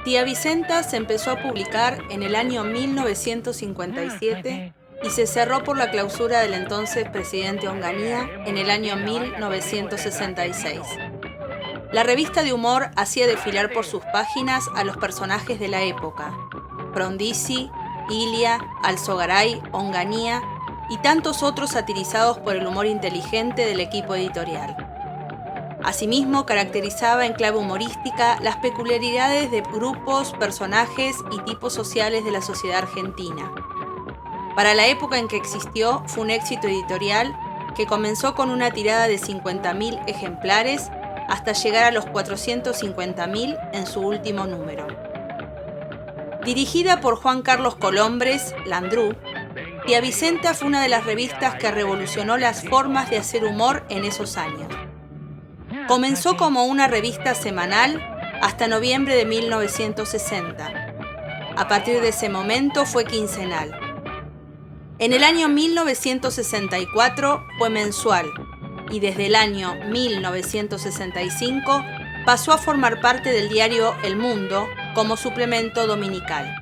Tía Vicenta se empezó a publicar en el año 1957 y se cerró por la clausura del entonces presidente Onganía en el año 1966. La revista de humor hacía desfilar por sus páginas a los personajes de la época: Frondizi, Ilia, Alzogaray, Onganía y tantos otros satirizados por el humor inteligente del equipo editorial. Asimismo, caracterizaba en clave humorística las peculiaridades de grupos, personajes y tipos sociales de la sociedad argentina. Para la época en que existió, fue un éxito editorial que comenzó con una tirada de 50.000 ejemplares hasta llegar a los 450.000 en su último número. Dirigida por Juan Carlos Colombres, Landru, Tía Vicenta fue una de las revistas que revolucionó las formas de hacer humor en esos años. Comenzó como una revista semanal hasta noviembre de 1960. A partir de ese momento fue quincenal. En el año 1964 fue mensual y desde el año 1965 pasó a formar parte del diario El Mundo como suplemento dominical.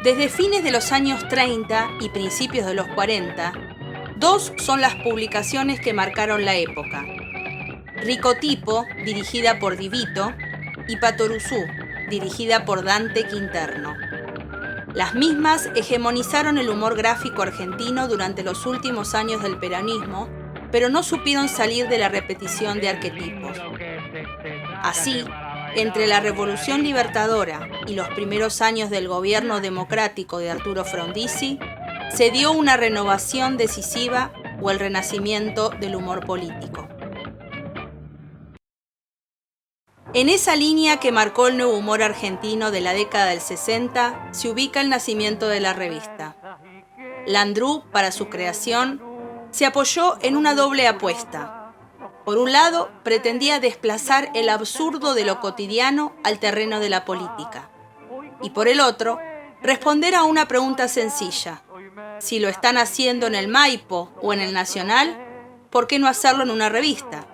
Desde fines de los años 30 y principios de los 40, dos son las publicaciones que marcaron la época: Ricotipo, dirigida por Di Vito, y Patoruzú, dirigida por Dante Quinterno. Las mismas hegemonizaron el humor gráfico argentino durante los últimos años del peronismo, pero no supieron salir de la repetición de arquetipos. Así, entre la Revolución Libertadora y los primeros años del gobierno democrático de Arturo Frondizi, se dio una renovación decisiva o el renacimiento del humor político. En esa línea que marcó el nuevo humor argentino de la década del 60 se ubica el nacimiento de la revista. Landru, para su creación, se apoyó en una doble apuesta. Por un lado, pretendía desplazar el absurdo de lo cotidiano al terreno de la política. Y por el otro, responder a una pregunta sencilla: si lo están haciendo en el Maipo o en el Nacional, ¿por qué no hacerlo en una revista?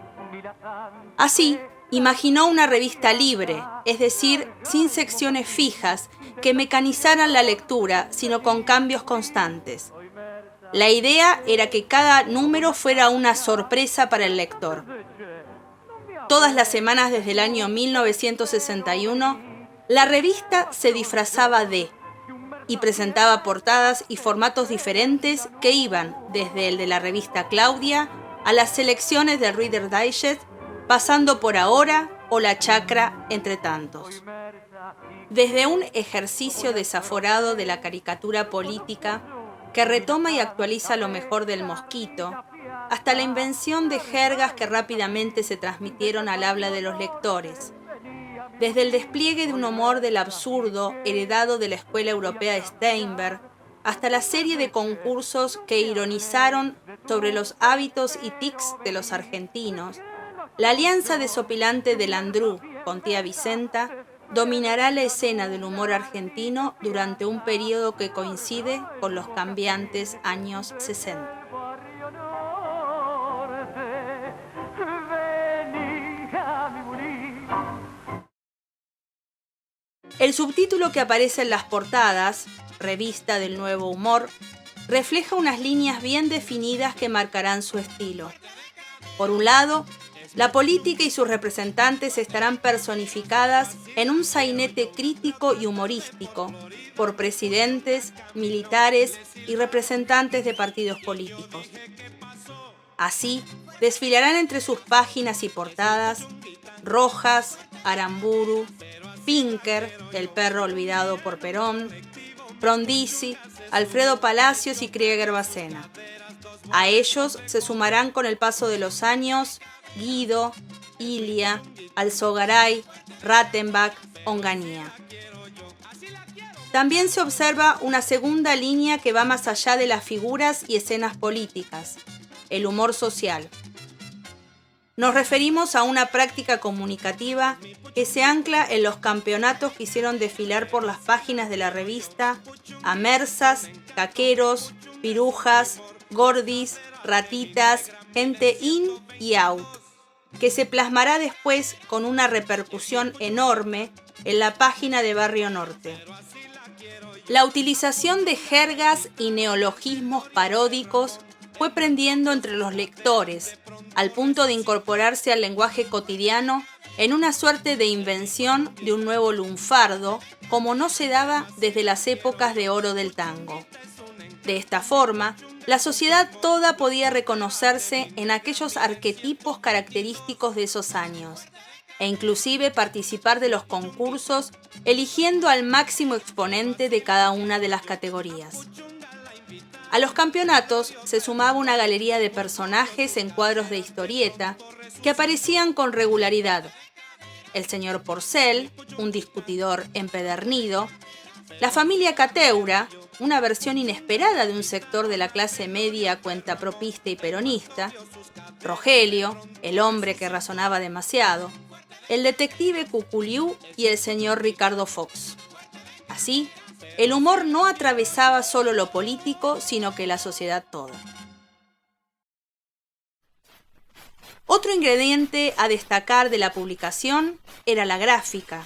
Así, imaginó una revista libre, es decir, sin secciones fijas que mecanizaran la lectura, sino con cambios constantes. La idea era que cada número fuera una sorpresa para el lector. Todas las semanas desde el año 1961, la revista se disfrazaba y presentaba portadas y formatos diferentes que iban desde el de la revista Claudia a las selecciones del Reader Digest, pasando por Ahora o La Chacra, entre tantos. Desde un ejercicio desaforado de la caricatura política que retoma y actualiza lo mejor del Mosquito, hasta la invención de jergas que rápidamente se transmitieron al habla de los lectores. Desde el despliegue de un humor del absurdo heredado de la escuela europea de Steinberg, hasta la serie de concursos que ironizaron sobre los hábitos y tics de los argentinos, la alianza desopilante de Landru con Tía Vicenta dominará la escena del humor argentino durante un periodo que coincide con los cambiantes años 60. El subtítulo que aparece en las portadas, Revista del Nuevo Humor, refleja unas líneas bien definidas que marcarán su estilo. Por un lado, la política y sus representantes estarán personificadas en un sainete crítico y humorístico por presidentes, militares y representantes de partidos políticos. Así, desfilarán entre sus páginas y portadas Rojas, Aramburu, Pinker, el perro olvidado por Perón, Frondizi, Alfredo Palacios y Krieger Bacena. A ellos se sumarán con el paso de los años Guido, Ilia, Alzogaray, Rattenbach, Onganía. También se observa una segunda línea que va más allá de las figuras y escenas políticas, el humor social. Nos referimos a una práctica comunicativa que se ancla en los campeonatos que hicieron desfilar por las páginas de la revista a mersas, caqueros, pirujas, gordis, ratitas, gente in y out, que se plasmará después con una repercusión enorme en la página de Barrio Norte. La utilización de jergas y neologismos paródicos fue prendiendo entre los lectores, al punto de incorporarse al lenguaje cotidiano en una suerte de invención de un nuevo lunfardo, como no se daba desde las épocas de oro del tango. De esta forma, la sociedad toda podía reconocerse en aquellos arquetipos característicos de esos años, e inclusive participar de los concursos eligiendo al máximo exponente de cada una de las categorías. A los campeonatos se sumaba una galería de personajes en cuadros de historieta que aparecían con regularidad. El señor Porcel, un discutidor empedernido, la familia Cateura, una versión inesperada de un sector de la clase media cuentapropista y peronista, Rogelio, el hombre que razonaba demasiado, el detective Cuculiú y el señor Ricardo Fox. Así, el humor no atravesaba solo lo político, sino que la sociedad toda. Otro ingrediente a destacar de la publicación era la gráfica.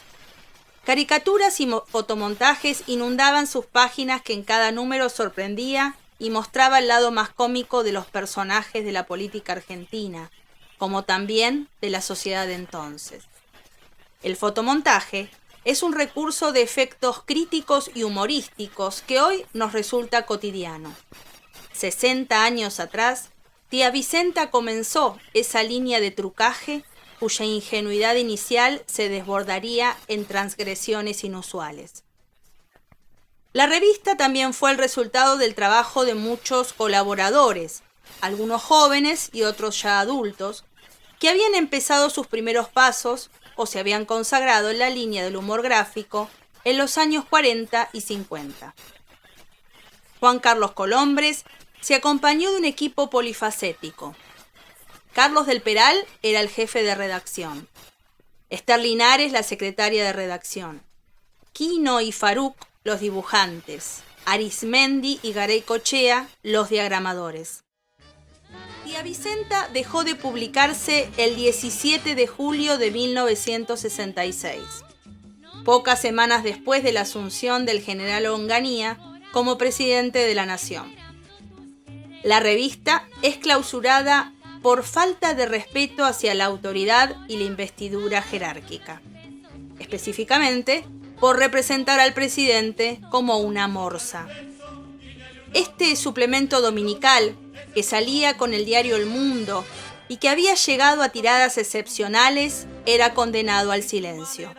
Caricaturas y fotomontajes inundaban sus páginas, que en cada número sorprendía y mostraba el lado más cómico de los personajes de la política argentina, como también de la sociedad de entonces. El fotomontaje es un recurso de efectos críticos y humorísticos que hoy nos resulta cotidiano. 60 años atrás, tía Vicenta comenzó esa línea de trucaje cuya ingenuidad inicial se desbordaría en transgresiones inusuales. La revista también fue el resultado del trabajo de muchos colaboradores, algunos jóvenes y otros ya adultos, que habían empezado sus primeros pasos o se habían consagrado en la línea del humor gráfico en los años 40 y 50. Juan Carlos Colombres se acompañó de un equipo polifacético. Carlos del Peral era el jefe de redacción. Esther Linares, la secretaria de redacción. Quino y Faruk, los dibujantes. Arismendi y Garay Cochea, los diagramadores. Tía Vicenta dejó de publicarse el 17 de julio de 1966, pocas semanas después de la asunción del general Onganía como presidente de la Nación. La revista es clausurada por falta de respeto hacia la autoridad y la investidura jerárquica, específicamente por representar al presidente como una morsa. Este suplemento dominical, que salía con el diario El Mundo y que había llegado a tiradas excepcionales, era condenado al silencio.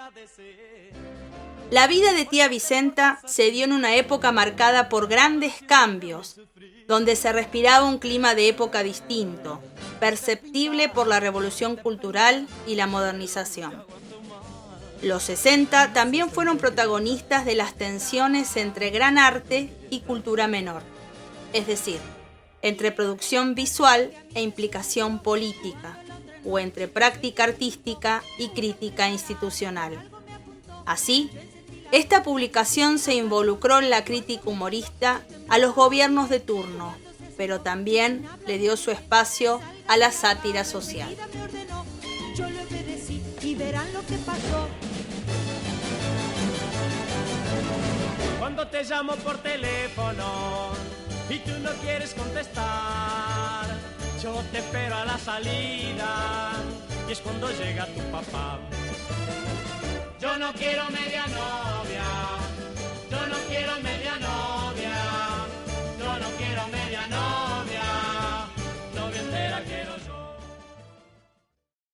La vida de tía Vicenta se dio en una época marcada por grandes cambios, donde se respiraba un clima de época distinto, perceptible por la revolución cultural y la modernización. Los 60 también fueron protagonistas de las tensiones entre gran arte y cultura menor, es decir, entre producción visual e implicación política, o entre práctica artística y crítica institucional. Así, esta publicación se involucró en la crítica humorista a los gobiernos de turno, pero también le dio su espacio a la sátira social. Yo le obedecí y verán lo que pasó. Cuando te llamo por teléfono y tú no quieres contestar, yo te espero a la salida y es cuando llega tu papá. Yo no quiero medianoche.